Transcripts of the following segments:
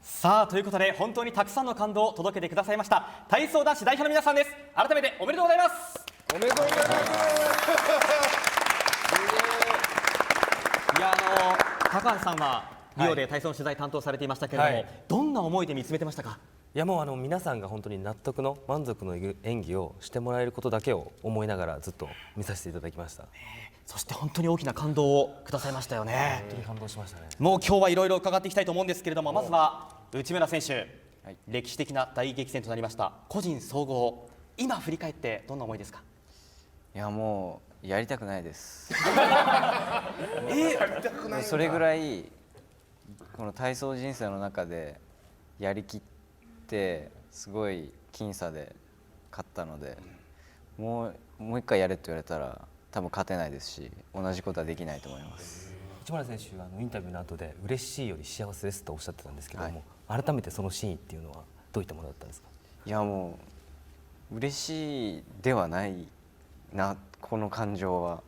さあということで本当にたくさんの感動を届けてくださいました体操男子代表の皆さんです。改めておめでとうございます。おめでとうございます。いや高橋さんはリオで体操の取材担当されていましたけれども、どんな思いで見つめてましたか？いやもう皆さんが本当に納得の満足のいく演技をしてもらえることだけを思いながらずっと見させていただきました。そして本当に大きな感動をくださいましたよね。本当に感動しましたね。もう今日はいろいろ伺っていきたいと思うんですけれども、まずは内村選手、歴史的な大激戦となりました個人総合、今振り返ってどんな思いですか？いやもうやりたくないですそれぐらいこの体操人生の中でやりきってすごい僅差で勝ったので、もう一回やれって言われたら多分勝てないですし、同じことはできないと思います。内村選手はインタビューの後で嬉しいより幸せですとおっしゃってたんですけども、改めてそのシーンっていうのはどういったものだったんですか？いやもう嬉しいではないな、この感情は。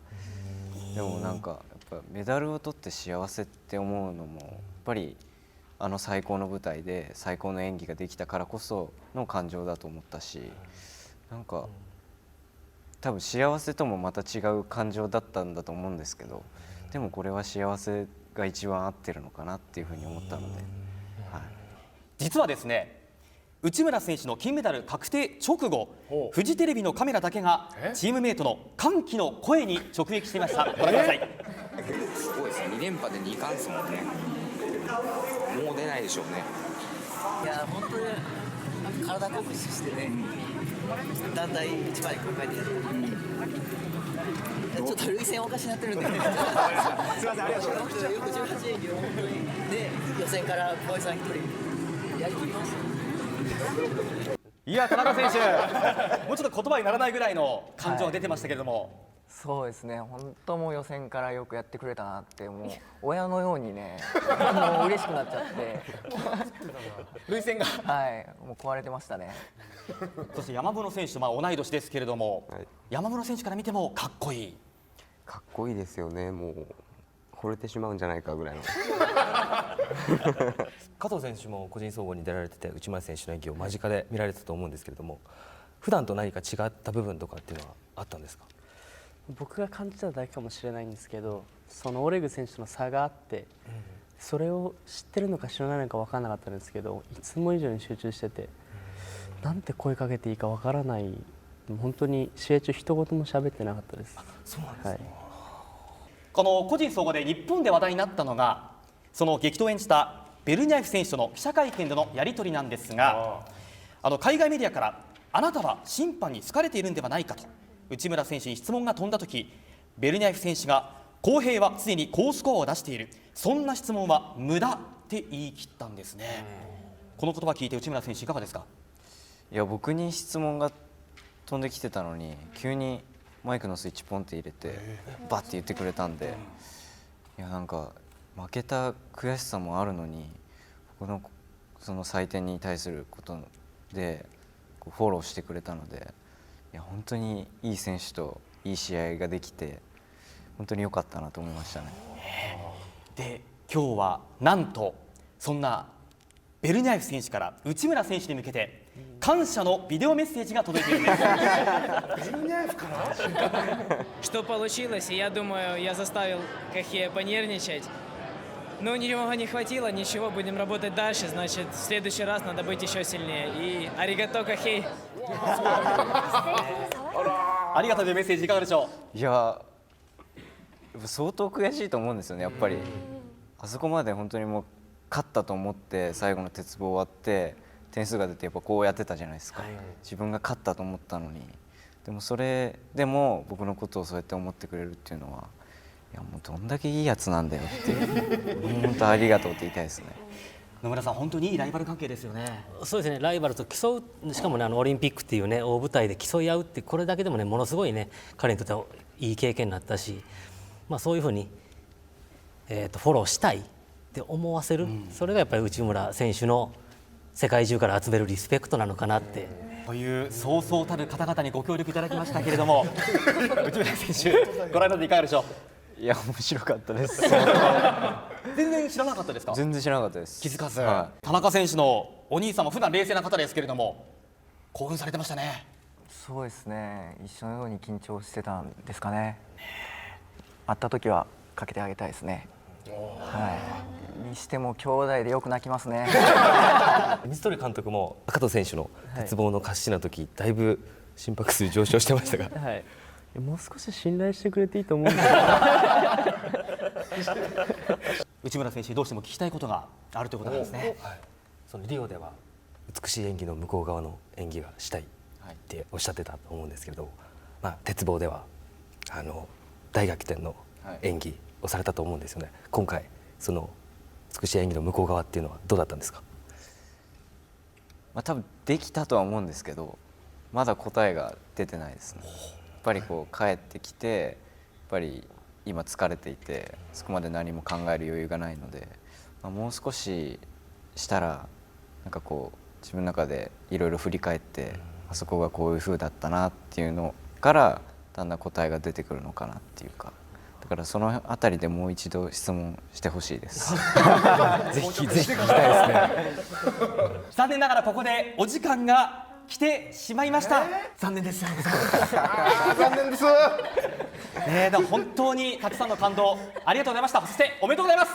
でもなんかやっぱメダルを取って幸せって思うのもやっぱり最高の舞台で最高の演技ができたからこその感情だと思ったし、なんか多分幸せともまた違う感情だったんだと思うんですけど、でもこれは幸せが一番合ってるのかなっていうふうに思ったので、実はですね、内村選手の金メダル確定直後、フジテレビのカメラだけがチームメートの歓喜の声に直撃していました。ご覧ください。すごいですね。2連覇で2冠ですもんね。もう出ないでしょうね。いや本当に体酷使してね、団体一番に考えてやる。ちょっと涙腺おかしになってるんで。すみません、ありがとうございます。68演技を本当にで予選から小井さん一人やりきりました。いや田中選手、もうちょっと言葉にならないぐらいの感情が出てましたけれども、そうですね、本当もう予選からよくやってくれたなって、もう親のようにね、もう嬉しくなっちゃって、涙腺がもう壊れてましたね。そして山室選手と同い年ですけれども、山室選手から見てもかっこいい。かっこいいですよね。もう惚れてしまうんじゃないかぐらいの加藤選手も個人総合に出られてて、内村選手の演技を間近で見られてたと思うんですけれども、普段と何か違った部分とかっていうのはあったんですか？僕が感じただけかもしれないんですけど、そのオレグ選手との差があって、それを知ってるのか知らないのか分からなかったんですけど、いつも以上に集中してて、なんて声かけていいか分からない、本当に試合中一言も喋ってなかったです。そうなんですね。この個人総合で日本で話題になったのが、その激闘を演じたベルニャエフ選手との記者会見でのやり取りなんですが、海外メディアからあなたは審判に好かれているんではないかと内村選手に質問が飛んだとき、ベルニャエフ選手が公平は常に高スコアを出している、そんな質問は無駄って言い切ったんですね。この言葉を聞いて内村選手いかがですか？いや僕に質問が飛んできてたのに急にマイクのスイッチポンって入れてバッて言ってくれたんで、いやなんか負けた悔しさもあるのに、僕のその採点に対することでフォローしてくれたので、いや本当にいい選手といい試合ができて本当に良かったなと思いましたね。で今日はなんとそんなベルニャエフ選手から内村選手に向けて感謝のビデオメッセージが届いているんです。Что получилось, и я думаю, я заставил Кахея понервничать. Но ничего не хватило, ничего, будем работать дальше, значит, в следующий раз надо быть еще сильнее. И аригато, Кахей. ありがとうというメッセージいかがでしょう？いや相当悔しいと思うんですよね。やっぱりあそこまで本当にもう勝ったと思って最後の鉄棒終わって点数が出てやっぱこうやってたじゃないですか。自分が勝ったと思ったのに、でもそれでも僕のことをそうやって思ってくれるっていうのは、いやもうどんだけいいやつなんだよっていう本当ありがとうって言いたいですね。野村さん、本当にいいライバル関係ですよね。そうですね、ライバルと競う、しかもねオリンピックっていうね大舞台で競い合うって、これだけでもねものすごいね彼にとってはいい経験になったし、そういうふうに、フォローしたいって思わせる、それがやっぱり内村選手の世界中から集めるリスペクトなのかなって。というそうそうたる方々にご協力いただきましたけれども内村選手ご覧になっていかがでしょう？いや面白かったです全然知らなかったですか？全然知らなかったです。気づかず、は田中選手のお兄さんも普段冷静な方ですけれども興奮されてましたね。そうですね、一緒のように緊張してたんですかね。会った時はかけてあげたいですね。はい。にしても兄弟でよく泣きますね。水鳥監督も赤戸選手の鉄棒の貸しの時、だいぶ心拍数上昇してましたが、はい、もう少し信頼してくれていいと思うんですけど内村選手にどうしても聞きたいことがあるということなんですね。そのリオでは美しい演技の向こう側の演技がしたいっておっしゃってたと思うんですけれど、まあ、鉄棒では大逆転の演技をされたと思うんですよね。今回その美しい演技の向こう側っていうのはどうだったんですか？まあ、多分できたとは思うんですけどまだ答えが出てないですね。やっぱりこう帰ってきてやっぱり今疲れていてそこまで何も考える余裕がないので、まあ、もう少ししたらなんかこう自分の中でいろいろ振り返ってあそこがこういう風だったなっていうのからだんだん答えが出てくるのかなっていうか、だからそのあたりでもう一度質問してほしいです。ぜひぜひ聞きたいですね。残念ながらここでお時間が来てしまいました。残念です。残念です。でも本当にたくさんの感動ありがとうございました。そしておめでとうございます。